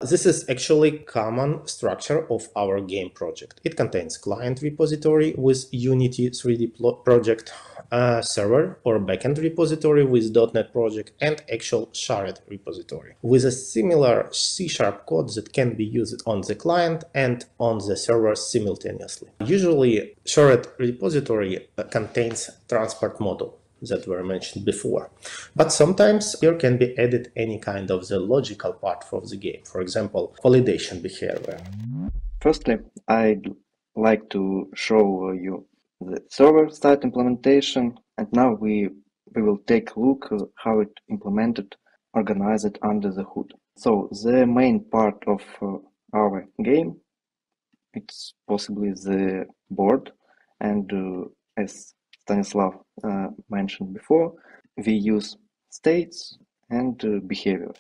This is actually common structure of our game project. It contains client repository with Unity 3D project, server or backend repository with .NET project, and actual shared repository with a similar C# code that can be used on the client and on the server simultaneously. Usually, shared repository contains transport model that were mentioned before. But sometimes here can be added any kind of the logical part of the game, for example, validation behavior. Firstly, I'd like to show you the server-side implementation, and now we will take a look how it implemented, organized under the hood. So the main part of our game, it's possibly the board, and as Stanislav mentioned before, we use states and behavior.